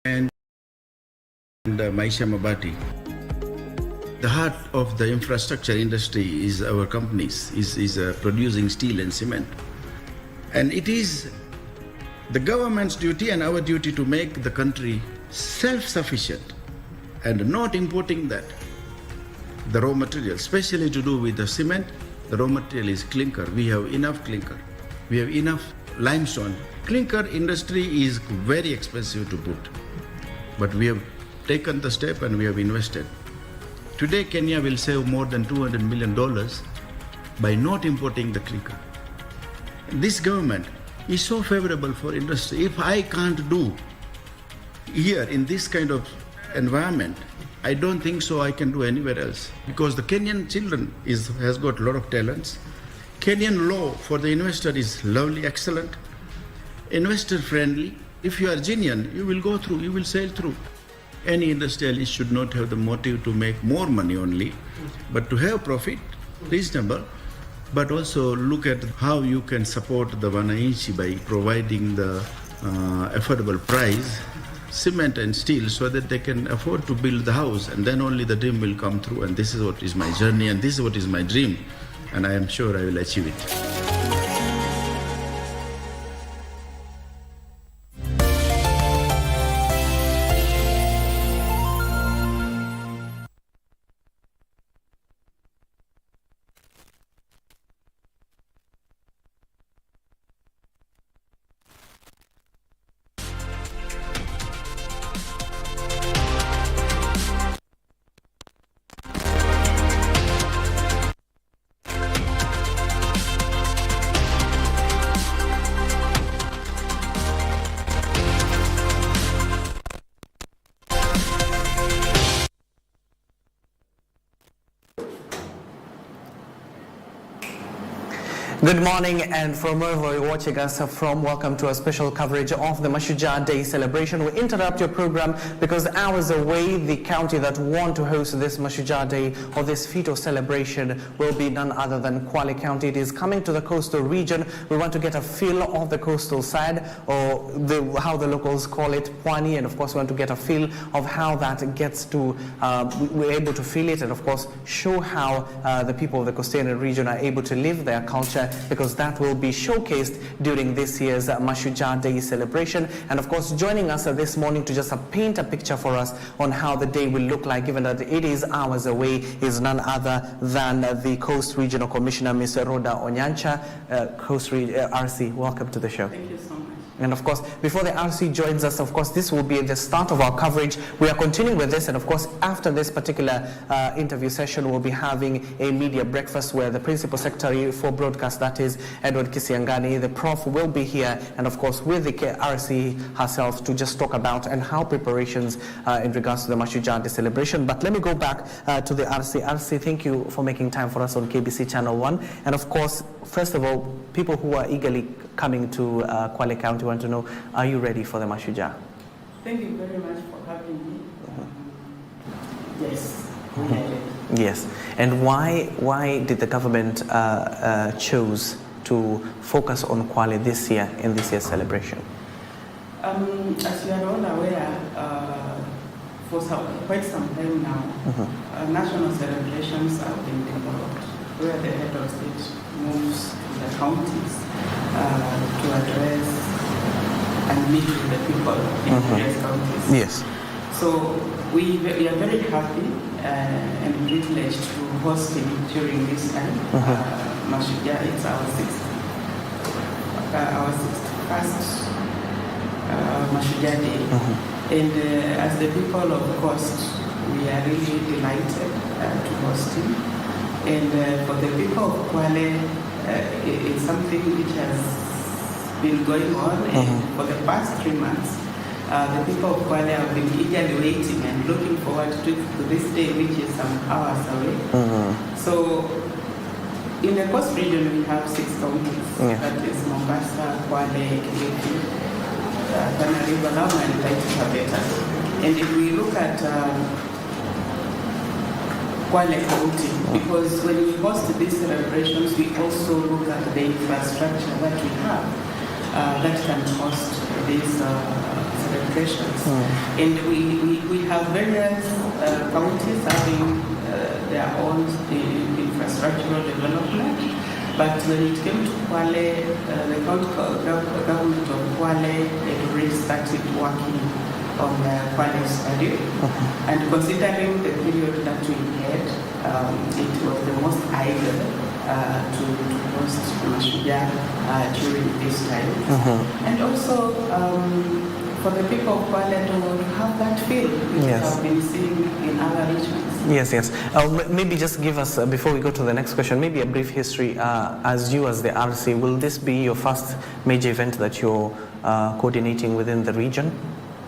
and Maisha Mabati. The heart of the infrastructure industry is our companies, is producing steel and cement. And it is the government's duty and our duty to make the country self-sufficient and not importing that. The raw material, especially to do with the cement, the raw material is clinker. We have enough clinker. We have enough limestone. Clinker industry is very expensive to put. But we have taken the step and we have invested. Today, Kenya will save more than $200 million by not importing the clinker. This government is so favorable for industry. If I can't do here in this kind of environment, I don't think so I can do anywhere else. Because the Kenyan children has got a lot of talents. Kenyan law for the investor is lovely, excellent, investor friendly. If you are genuine, you will go through, you will sail through. Any industrialist should not have the motive to make more money only, but to have profit, reasonable, but also look at how you can support the Wananchi by providing the affordable price, cement and steel, so that they can afford to build the house, and then only the dream will come through. And this is what is my journey, and this is what is my dream, and I am sure I will achieve it. Good morning, and from wherever you're watching us from, welcome to a special coverage of the Mashujaa Day celebration. We interrupt your program because hours away, the county that want to host this Mashujaa Day or this fetal celebration will be none other than Kwale County. It is coming to the coastal region. We want to get a feel of the coastal side, or how the locals call it, Pwani, and of course we want to get a feel of how that gets to, we're able to feel it, and of course show how the people of the coastal region are able to live their culture, because that will be showcased during this year's Mashujaa Day celebration. And of course, joining us this morning to just paint a picture for us on how the day will look like, given that it is hours away, is none other than the Coast Regional Commissioner, Ms. Rhoda Onyancha. RC, welcome to the show. Thank you so much. And of course, before the RC joins us, of course, this will be the start of our coverage. We are continuing with this, and of course, after this particular interview session, we'll be having a media breakfast where the Principal Secretary for Broadcast, that is Edward Kisiangani, the Prof, will be here, and of course, with the RC herself to just talk about and how preparations in regards to the Mashujaa Day celebration. But let me go back to the RC. RC, thank you for making time for us on KBC Channel 1. And of course, first of all, people who are eagerly coming to Kwale County want to know, are you ready for the Mashujaa? Thank you very much for having me. Yes, we are ready. Yes. And why did the government choose to focus on Kwale this year in this year's celebration? As you are all aware, for quite some time now, national celebrations have been developed where the head of state moves to the counties to address and meet with the people in various counties. Yes. So we are very happy and privileged to host him during this time. Mashujaa, it's our 61st Mashujaa Day. And as the people of the coast, we are really delighted to host him. And for the people of Kwale, it's something which has been going on, and for the past 3 months, the people of Kwale have been eagerly waiting and looking forward to this day, which is some hours away. So, in the coast region, we have 6 counties. That is Mombasa, Kwale, Kilifi, Tana River, Lamu, and Taita Taveta. And if we look at Kwale County, because when we host these celebrations, we also look at the infrastructure that we have that can host these celebrations. celebrations. And we have various counties having their own infrastructural development. But when it came to Kwale, the government of Kwale had already started working on the Kwale Stadium. And considering the period that we had, it was the most ideal to host Mashujaa during this time. And also for the people of Kwale to have that feel which we have been seeing in other regions. Yes. Maybe just give us, before we go to the next question, maybe a brief history as you as the RC. Will this be your first major event that you're coordinating within the region,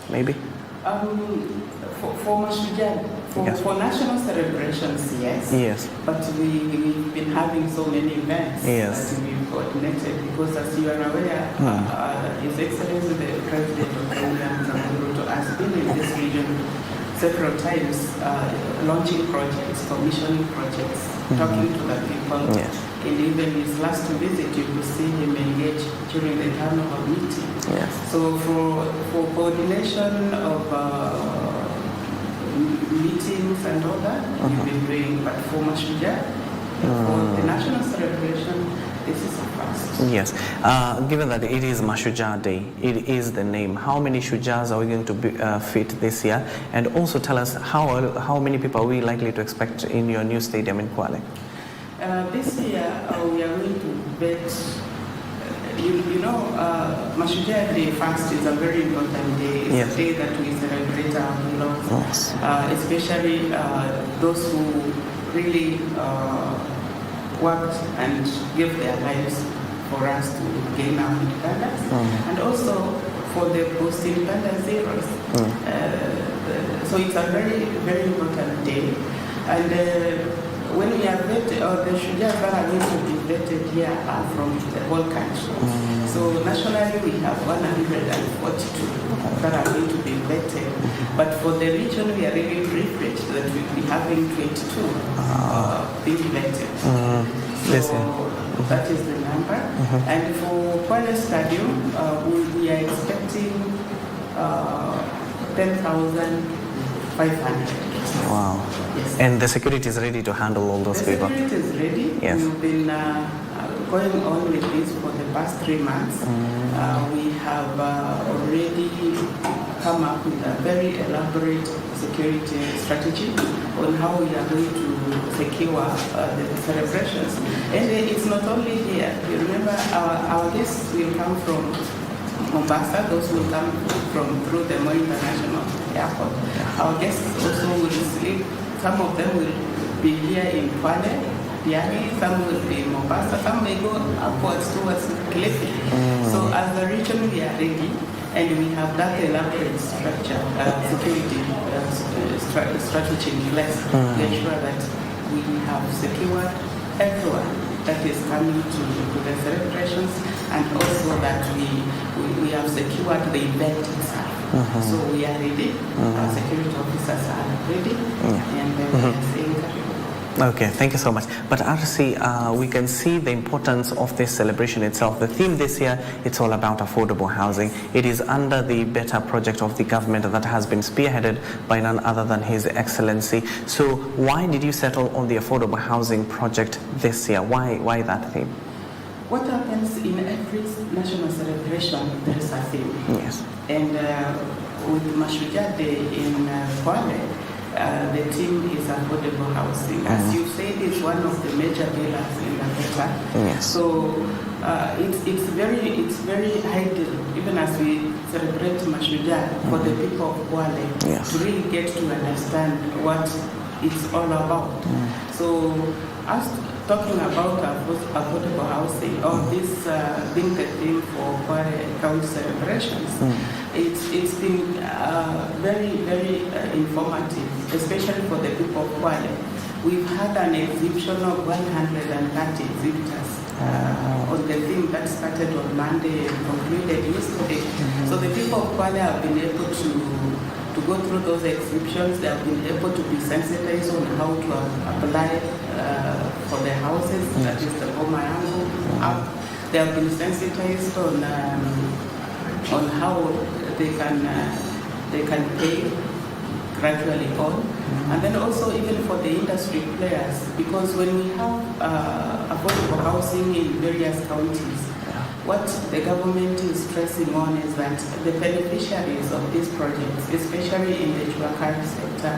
maybe? For Mashujaa, for national celebrations, yes. But we've been having so many events that we've coordinated because, as you are aware, His Excellency the President of Onyancha has been in this region several times, launching projects, commissioning projects, talking to the people. And even his last visit, you could see him engage during the town hall meeting. So for coordination of meetings and all that, we've been doing. But for Mashujaa, for the national celebration, this is a first. Yes. Given that it is Mashujaa Day, it is the name. How many Shujaas are we going to fit this year? And also tell us how many people are we likely to expect in your new stadium in Kwale? This year we are going to bet. Mashujaa Day first is a very important day. It's a day that we celebrate our heroes, especially those who really worked and gave their lives for us to gain our independence, and also for the post-independence heroes. So it's a very, very important day. And when we are vetted, or the Shujaas that are going to be vetted here are from the whole country. So nationally we have 142 that are going to be vetted. But for the region we are really privileged that we'll be having 22 being vetted. So that is the number. And for Kwale Stadium, we are expecting 10,500. Wow. Yes. And the security is ready to handle all those people? The security is ready. We've been going on with this for the past 3 months. We have already come up with a very elaborate security strategy on how we are going to secure the celebrations. And it's not only here. You remember, our guests will come from Mombasa, those will come through the Moi International Airport. Our guests also will sleep, some of them will be here in Kwale, Diani, some will be in Mombasa, some may go upwards towards Kilifi. So as a region we are ready, and we have that elaborate structure, security strategy in place to ensure that we have secured everyone that is coming to the celebrations, and also that we have secured the event itself. So we are ready, our security officers are ready, and we are saying Okay, thank you so much. But RC, we can see the importance of this celebration itself. The theme this year, it's all about affordable housing. It is under the Better project of the government that has been spearheaded by none other than His Excellency. So why did you settle on the affordable housing project this year? Why that theme? What happens in every national celebration, there is a theme. Yes. And with Mashujaa Day in Kwale, the theme is affordable housing. As you said, it's one of the major pillars in the Better. Yes. So it's very ideal, even as we celebrate Mashujaa, for the people of Kwale to really get to understand what it's all about. So us talking about affordable housing, or this being the theme for Kwale County celebrations, it's been very, very informative, especially for the people of Kwale. We've had an exhibition of 130 exhibitors on the theme that started on Monday and concluded yesterday. So the people of Kwale have been able to go through those exhibitions. They have been able to be sensitized on how to apply for their houses, that is the Boma Yangu app. They have been sensitized on how they can they can pay gradually on. And then also even for the industry players, because when we have affordable housing in various counties, what the government is stressing on is that the beneficiaries of these projects, especially in the Chuakari sector,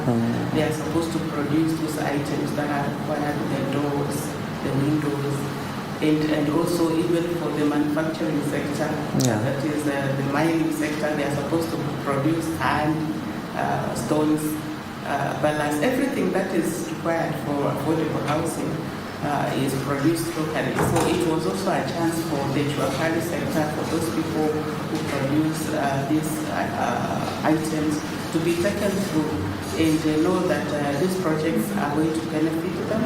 they are supposed to produce those items that are required, the doors, the windows, and also even for the manufacturing sector, that is the mining sector, they are supposed to produce sand, stones, ballast, everything that is required for affordable housing is produced locally. So it was also a chance for the Chuakari sector, for those people who produce these items, to be taken through and know that these projects are going to benefit them,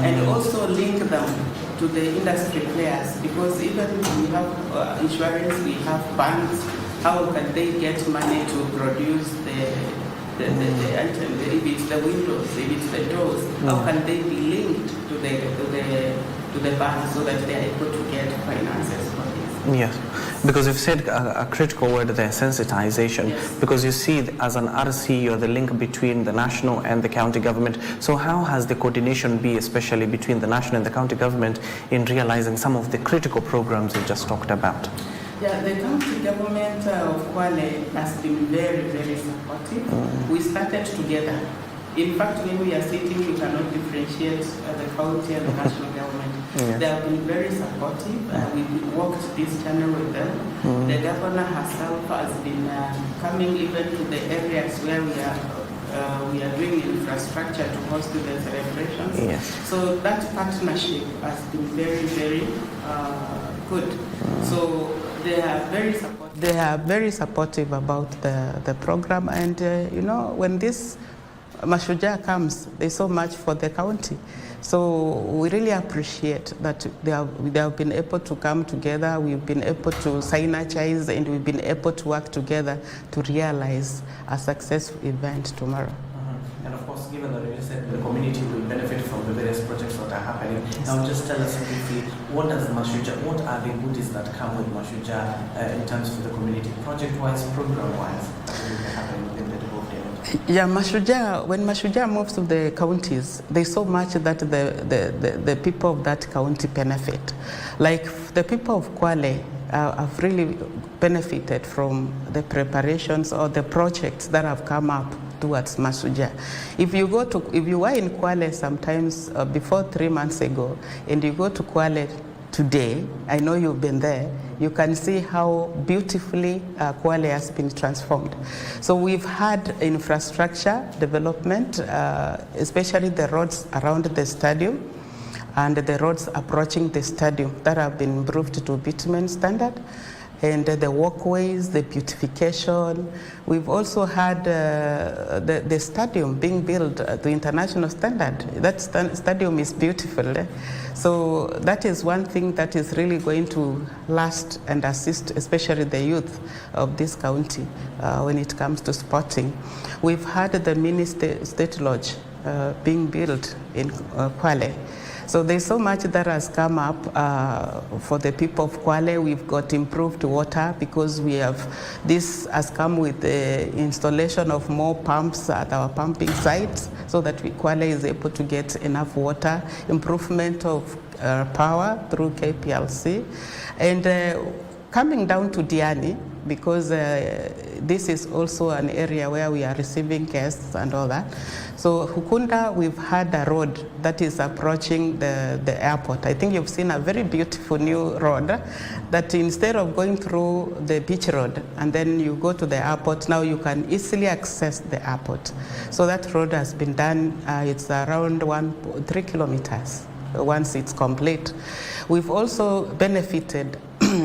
and also link them to the industry players, because even we have insurance, we have banks, how can they get money to produce the item, if it's the windows, if it's the doors, how can they be linked to the bank so that they are able to get finances for this? Yes, because you've said a critical word there, sensitization. Yes. Because you see, as an RC, you're the link between the national and the county government. So how has the coordination been, especially between the national and the county government, in realizing some of the critical programs you just talked about? Yeah, the county government of Kwale has been very, very supportive. We started together. In fact, when we are sitting, we cannot differentiate the county and the national government. They have been very supportive. We walked this channel with them. The governor herself has been coming even to the areas where we are doing infrastructure to host the celebrations. Yes. So that partnership has been very, very good. So they are very supportive about the program, and when this Mashujaa comes, there's so much for the county. So we really appreciate that they have been able to come together. We've been able to synergize, and we've been able to work together to realize a successful event tomorrow. And of course, given that you said the community will benefit from the various projects that are happening, now just tell us briefly, what are the goodies that come with Mashujaa in terms of the community, project-wise, program-wise, that will be happening within the development? Yeah, when Mashujaa moves to the counties, there's so much that the people of that county benefit. Like the people of Kwale have really benefited from the preparations or the projects that have come up towards Mashujaa. If you were in Kwale sometimes before 3 months ago, and you go to Kwale today, I know you've been there, you can see how beautifully Kwale has been transformed. So we've had infrastructure development, especially the roads around the stadium and the roads approaching the stadium that have been improved to bitumen standard, and the walkways, the beautification. We've also had the stadium being built to international standard. That stadium is beautiful. So that is one thing that is really going to last and assist, especially the youth of this county when it comes to sporting. We've had the mini state lodge being built in Kwale. So there's so much that has come up for the people of Kwale. We've got improved water because this has come with the installation of more pumps at our pumping sites so that Kwale is able to get enough water, improvement of power through KPLC, and coming down to Diani, because this is also an area where we are receiving guests and all that. So Hukunda, we've had a road that is approaching the airport. I think you've seen a very beautiful new road that instead of going through the beach road and then you go to the airport, now you can easily access the airport. So that road has been done, it's around 3 kilometers once it's complete. We've also benefited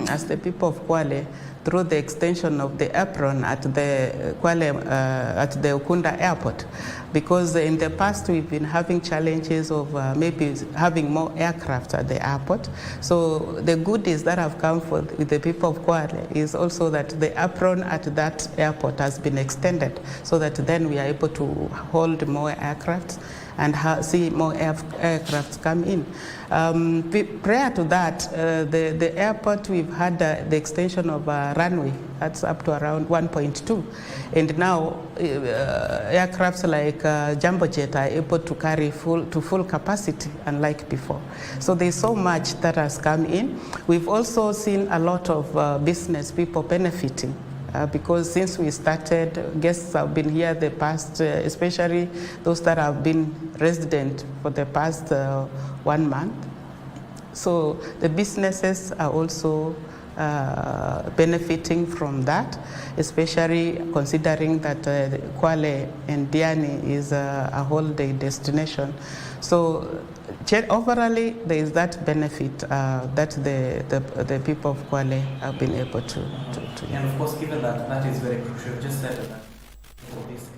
as the people of Kwale through the extension of the apron at the Ukunda airport, because in the past we've been having challenges of maybe having more aircraft at the airport. So the goodies that have come with the people of Kwale is also that the apron at that airport has been extended so that then we are able to hold more aircraft and see more aircrafts come in. Prior to that, the airport, we've had the extension of runway. That's up to around 1.2. And now aircrafts like Jumbo Jet are able to carry full capacity, unlike before. So there's so much that has come in. We've also seen a lot of business people benefiting. Because since we started, guests have been here the past, especially those that have been resident for the past 1 month. So the businesses are also benefiting from that, especially considering that Kwale and Diani is a holiday destination. So overall, there is that benefit that the people of Kwale have been able to And of course, given that is very crucial, just that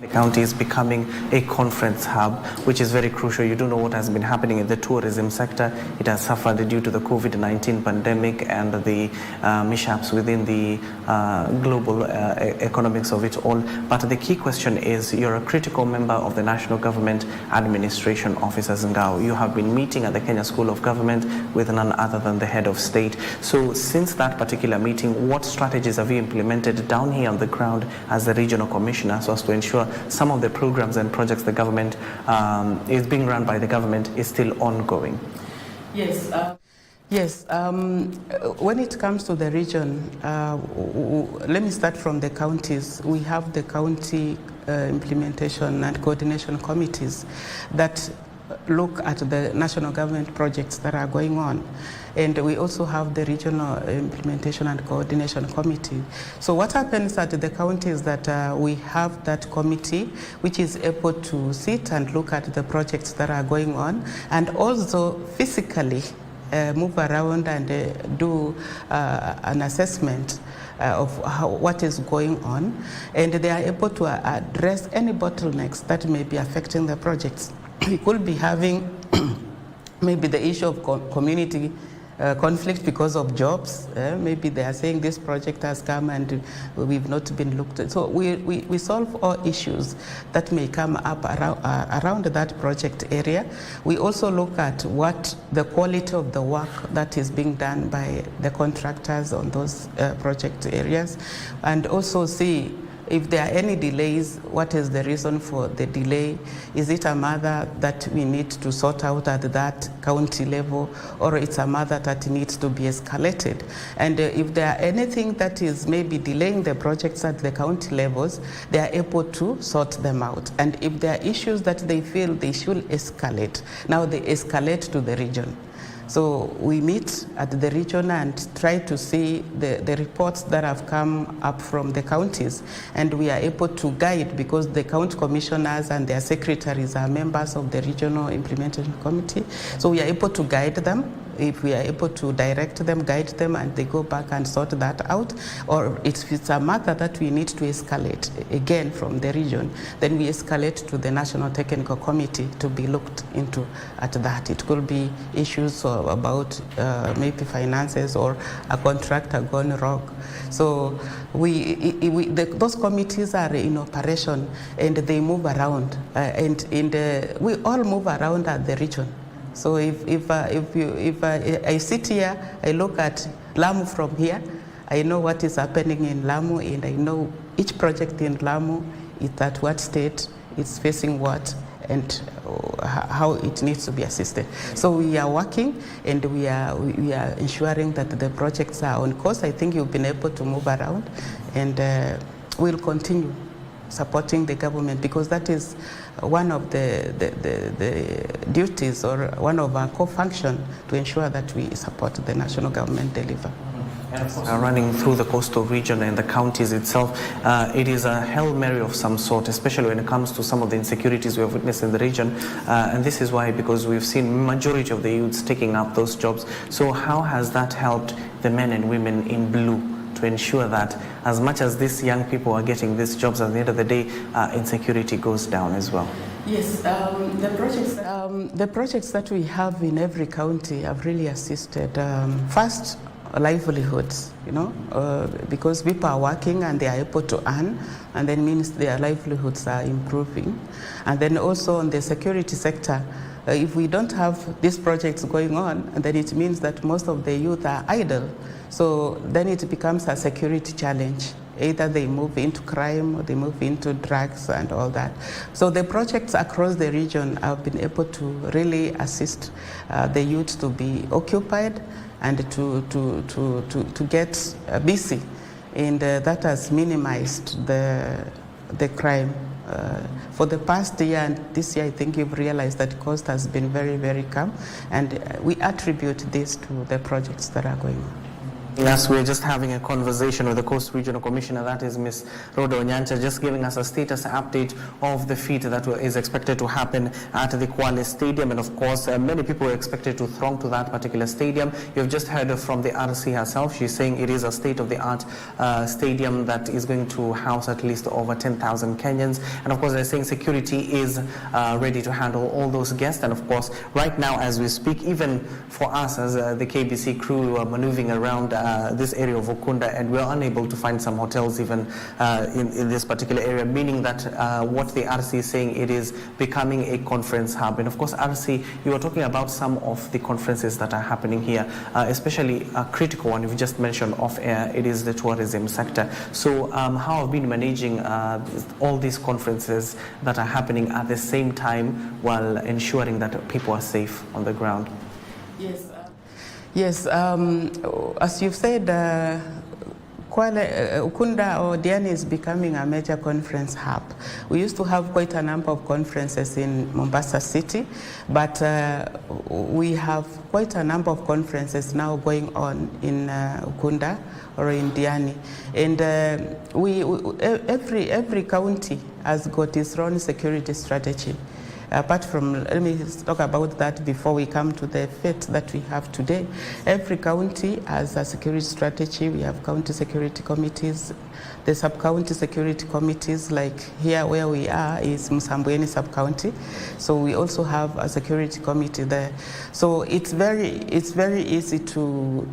the county is becoming a conference hub, which is very crucial. You don't know what has been happening in the tourism sector. It has suffered due to the COVID-19 pandemic and the mishaps within the global economics of it all. But the key question is, you're a critical member of the National Government Administration Officers Ngao. You have been meeting at the Kenya School of Government with none other than the head of state. So since that particular meeting, what strategies have you implemented down here on the ground as the regional commissioner so as to ensure some of the programs and projects the government is being run by the government is still ongoing? Yes. Yes, when it comes to the region, let me start from the counties. We have the county implementation and coordination committees that look at the national government projects that are going on. And we also have the regional implementation and coordination committee. So what happens at the county is that we have that committee which is able to sit and look at the projects that are going on and also physically move around and do an assessment of what is going on, and they are able to address any bottlenecks that may be affecting the projects. We could be having maybe the issue of community conflict because of jobs. Maybe they are saying this project has come and we've not been looked at. So we solve all issues that may come up around that project area. We also look at what the quality of the work that is being done by the contractors on those project areas, and also see if there are any delays, what is the reason for the delay? Is it a matter that we need to sort out at that county level, or it's a matter that needs to be escalated? And if there are anything that is maybe delaying the projects at the county levels, they are able to sort them out. And if there are issues that they feel they should escalate, now they escalate to the region. So we meet at the region and try to see the reports that have come up from the counties, and we are able to guide, because the county commissioners and their secretaries are members of the regional implementation committee. So we are able to guide them. If we are able to direct them, guide them, and they go back and sort that out, or if it's a matter that we need to escalate again from the region, then we escalate to the National Technical Committee to be looked into at that. It could be issues about maybe finances or a contractor gone wrong. So those committees are in operation and they move around, and we all move around at the region. So if I sit here, I look at Lamu from here, I know what is happening in Lamu, and I know each project in Lamu is at what state, it's facing what, and how it needs to be assisted. So we are working, and we are ensuring that the projects are on course. I think you've been able to move around, and we'll continue supporting the government, because that is one of the duties, or one of our core functions, to ensure that we support the national government deliver. And of course, running through the coastal region and the counties itself, it is a Hail Mary of some sort, especially when it comes to some of the insecurities we have witnessed in the region. And this is why, because we've seen majority of the youths taking up those jobs. So how has that helped the men and women in blue to ensure that as much as these young people are getting these jobs, at the end of the day, insecurity goes down as well? Yes, the projects that we have in every county have really assisted. First, livelihoods, because people are working and they are able to earn, and then means their livelihoods are improving. And then also on the security sector, if we don't have these projects going on, then it means that most of the youth are idle. So then it becomes a security challenge. Either they move into crime or they move into drugs and all that. So the projects across the region have been able to really assist the youth to be occupied and to get busy. And that has minimized the crime. For the past year and this year, I think you've realized that cost has been very, very calm. And we attribute this to the projects that are going on. Yes, we're just having a conversation with the Coast Regional Commissioner, that is Ms. Rhoda Onyancha, just giving us a status update of the feat that is expected to happen at the Kwale Stadium. And of course, many people are expected to throng to that particular stadium. You've just heard from the RC herself. She's saying it is a state-of-the-art stadium that is going to house at least over 10,000 Kenyans. And of course, they're saying security is ready to handle all those guests. And of course, right now as we speak, even for us as the KBC crew are maneuvering around this area of Ukunda, and we're unable to find some hotels even in this particular area, meaning that what the RC is saying, it is becoming a conference hub. And of course, RC, you are talking about some of the conferences that are happening here, especially a critical one you've just mentioned off air, it is the tourism sector. So how have you been managing all these conferences that are happening at the same time while ensuring that people are safe on the ground? Yes, as you've said, Ukunda or Diani is becoming a major conference hub. We used to have quite a number of conferences in Mombasa City, but we have quite a number of conferences now going on in Ukunda or in Diani. And every county has got its own security strategy. Apart from, let me talk about that before we come to the fate that we have today. Every county has a security strategy. We have county security committees. The sub-county security committees, like here where we are, is Msambweni sub-county. So we also have a security committee there. So it's very easy to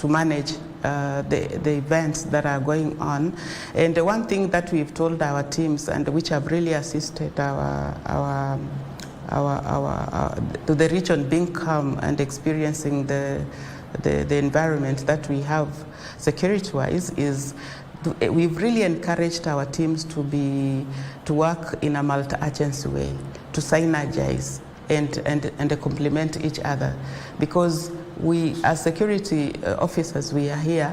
manage the events that are going on. And the one thing that we've told our teams, and which have really assisted to the region being calm and experiencing the environment that we have security-wise, is we've really encouraged our teams to work in a multi-agency way, to synergize and complement each other, because we, as security officers, we are here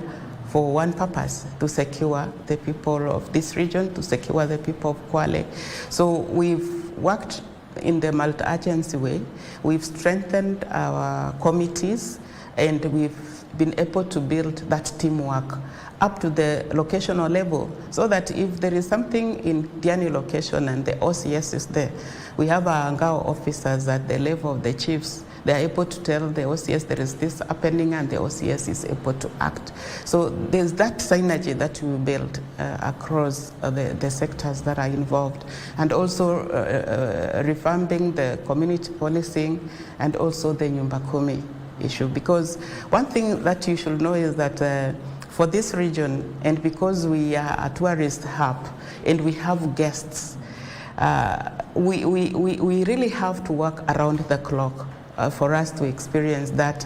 for one purpose: to secure the people of this region, to secure the people of Kwale. So we've worked in the multi-agency way. We've strengthened our committees, and we've been able to build that teamwork up to the locational level, so that if there is something in Diani location and the OCS is there, we have our Ngao officers at the level of the chiefs. They are able to tell the OCS there is this happening, and the OCS is able to act. So there's that synergy that we build across the sectors that are involved, and also revamping the community policing and also the Nyumba Kumi issue. Because one thing that you should know is that for this region, and because we are a tourist hub and we have guests, we really have to work around the clock for us to experience that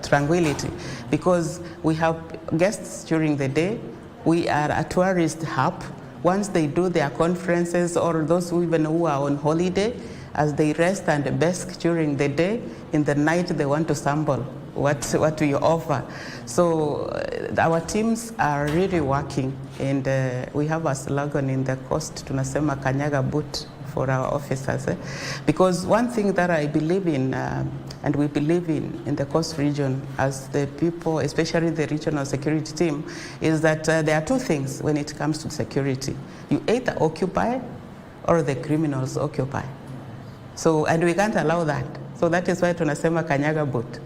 tranquility, because we have guests during the day. We are a tourist hub. Once they do their conferences, or those who are on holiday, as they rest and bask during the day, in the night they want to sample what we offer. So our teams are really working, and we have a slogan in the coast, tunasema kanyaga boot, for our officers. Because one thing that I believe in, and we believe in the coast region as the people, especially the regional security team, is that there are two things when it comes to security. You either occupy or the criminals occupy. So, and we can't allow that. So that is why tunasema kanyaga boot.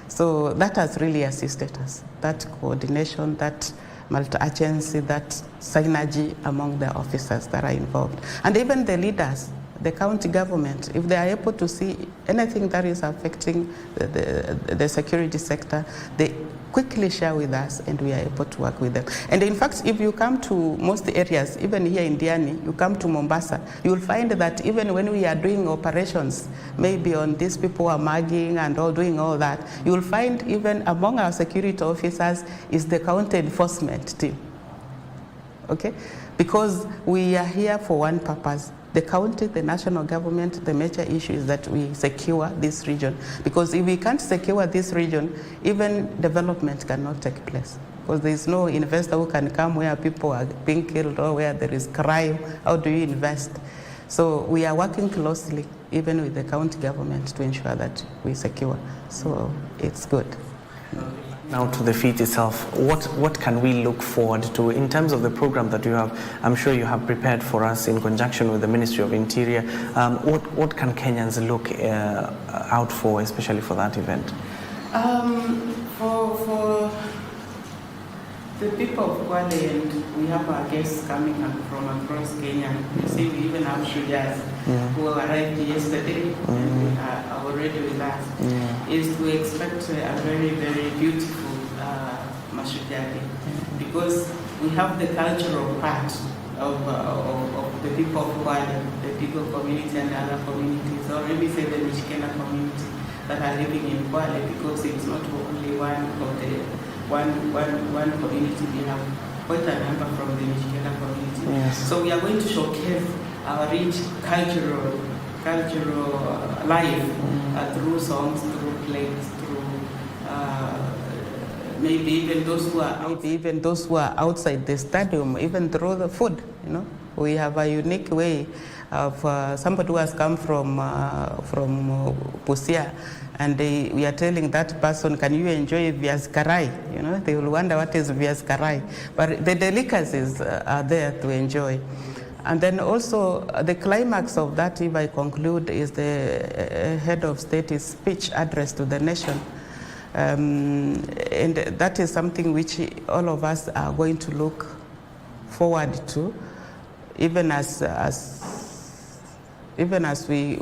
So that has really assisted us, that coordination, that multi-agency, that synergy among the officers that are involved. And even the leaders, the county government, if they are able to see anything that is affecting the security sector, they quickly share with us and we are able to work with them. And in fact, if you come to most areas, even here in Diani, you come to Mombasa, you will find that even when we are doing operations, maybe on these people are mugging and all doing all that, you will find even among our security officers is the county enforcement team. Okay? Because we are here for one purpose. The county, the national government, the major issue is that we secure this region. Because if we can't secure this region, even development cannot take place. Because there is no investor who can come where people are being killed or where there is crime. How do you invest? So we are working closely, even with the county government, to ensure that we secure. So it's good. Now to the feat itself, what can we look forward to in terms of the program that you have? I'm sure you have prepared for us in conjunction with the Ministry of Interior. What can Kenyans look out for, especially for that event? For the people of Kwale, and we have our guests coming from across Kenya. You see, we even have Mashujaa who arrived yesterday and are already with us. Is to expect a very, very beautiful Mashujaa Day, because we have the cultural part of the people of Kwale, the Digo community and other communities, or maybe say the Mijikenda community that are living in Kwale, because it's not only one of the one community. We have quite a number from the Mijikenda community. Yes. So we are going to showcase our rich cultural life through songs, through plays, through maybe even those who are outside the stadium, even through the food. You know, we have a unique way of somebody who has come from Busia, and we are telling that person, can you enjoy viazi karai? You know, they will wonder what is viazi karai, but the delicacies are there to enjoy. And then also the climax of that, if I conclude, is the head of state's speech address to the nation. And that is something which all of us are going to look forward to, even as we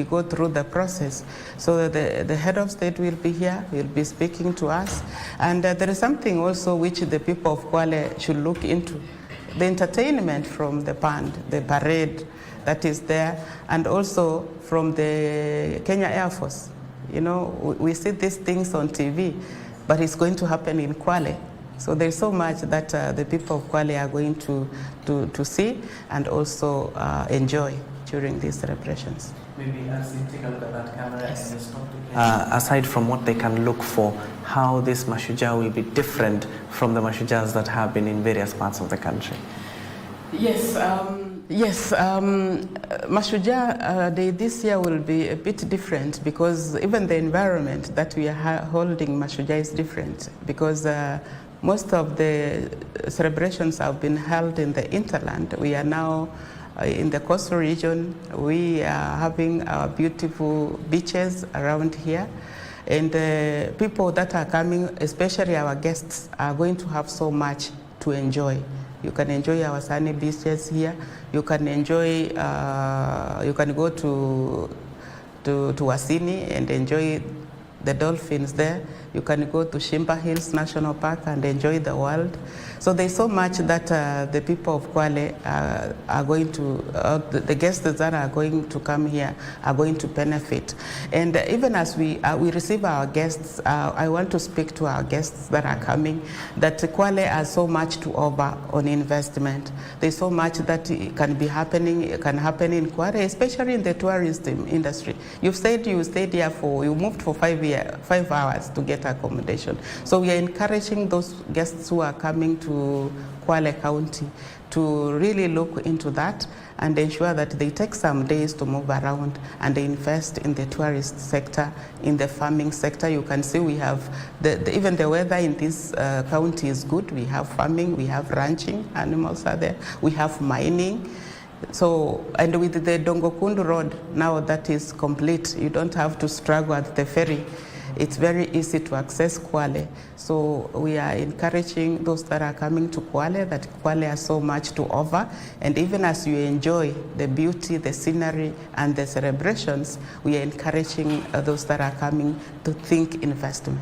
go through the process. So the head of state will be here, will be speaking to us. And there is something also which the people of Kwale should look into. The entertainment from the band, the parade that is there, and also from the Kenya Air Force. You know, we see these things on TV, but it's going to happen in Kwale. So there's so much that the people of Kwale are going to see and also enjoy during these celebrations. Maybe as you take a look at that camera, yes. And stop to aside from what they can look for, how this Mashujaa will be different from the Mashujaas that have been in various parts of the country. Yes, Mashujaa Day this year will be a bit different, because even the environment that we are holding Mashujaa is different, because most of the celebrations have been held in the hinterland. We are now in the coastal region. We are having our beautiful beaches around here, and people that are coming, especially our guests, are going to have so much to enjoy. You can enjoy our sunny beaches here. You can enjoy, you can go to Wasini and enjoy the dolphins there. You can go to Shimba Hills National Park and enjoy the world. So there's so much that the people of Kwale are going to, the guests that are going to come here are going to benefit. And even as we receive our guests, I want to speak to our guests that are coming, that Kwale has so much to offer on investment. There's so much that can happen in Kwale, especially in the tourism industry. You've said you stayed here you moved for 5 hours to get accommodation. So we are encouraging those guests who are coming to Kwale County to really look into that and ensure that they take some days to move around and they invest in the tourist sector, in the farming sector. You can see we have, even the weather in this county is good. We have farming, we have ranching, animals are there, we have mining. So, and with the Dongokundu Road, now that is complete, you don't have to struggle at the ferry. It's very easy to access Kwale. So we are encouraging those that are coming to Kwale that Kwale has so much to offer. And even as you enjoy the beauty, the scenery, and the celebrations, we are encouraging those that are coming to think investment.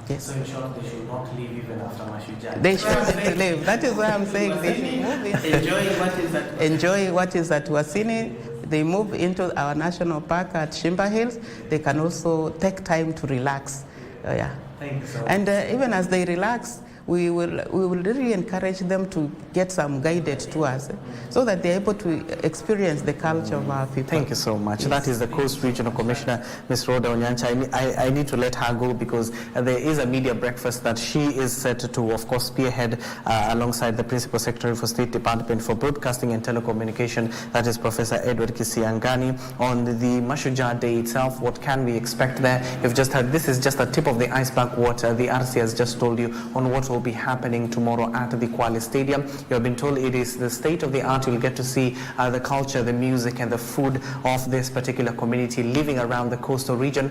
Yes. So in short, they should not leave even after Mashujaa. They shouldn't leave. That is why I'm saying they should move in. Enjoy what is at Wasini. They move into our national park at Shimba Hills. They can also take time to relax. Yeah. Thank you so much. And even as they relax, we will really encourage them to get some guided tours so that they're able to experience the culture of our people. Thank you so much. Yes. That is the Coast Regional Commissioner, Ms. Rhoda Onyancha. I need to let her go because there is a media breakfast that she is set to, of course, spearhead alongside the Principal Secretary for State Department for Broadcasting and Telecommunication, that is Professor Edward Kisiangani, on the Mashujaa Day itself. What can we expect there? You've just heard, this is just a tip of the iceberg what the RC has just told you on what will be happening tomorrow at the Kwale Stadium. You have been told it is the state of the art. You'll get to see the culture, the music, and the food of this particular community living around the coastal region.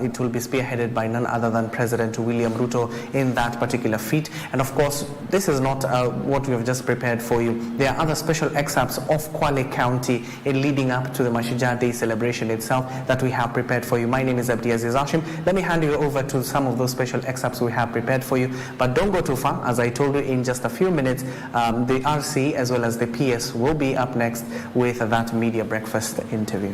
It will be spearheaded by none other than President William Ruto in that particular feat. And of course, this is not what we have just prepared for you. There are other special excerpts of Kwale County in leading up to the Mashujaa Day celebration itself that we have prepared for you. My name is Abdiaziz Hashim. Let me hand you over to some of those special excerpts we have prepared for you. But don't go too far. As I told you, in just a few minutes, the RC as well as the PS will be up next with that media breakfast interview.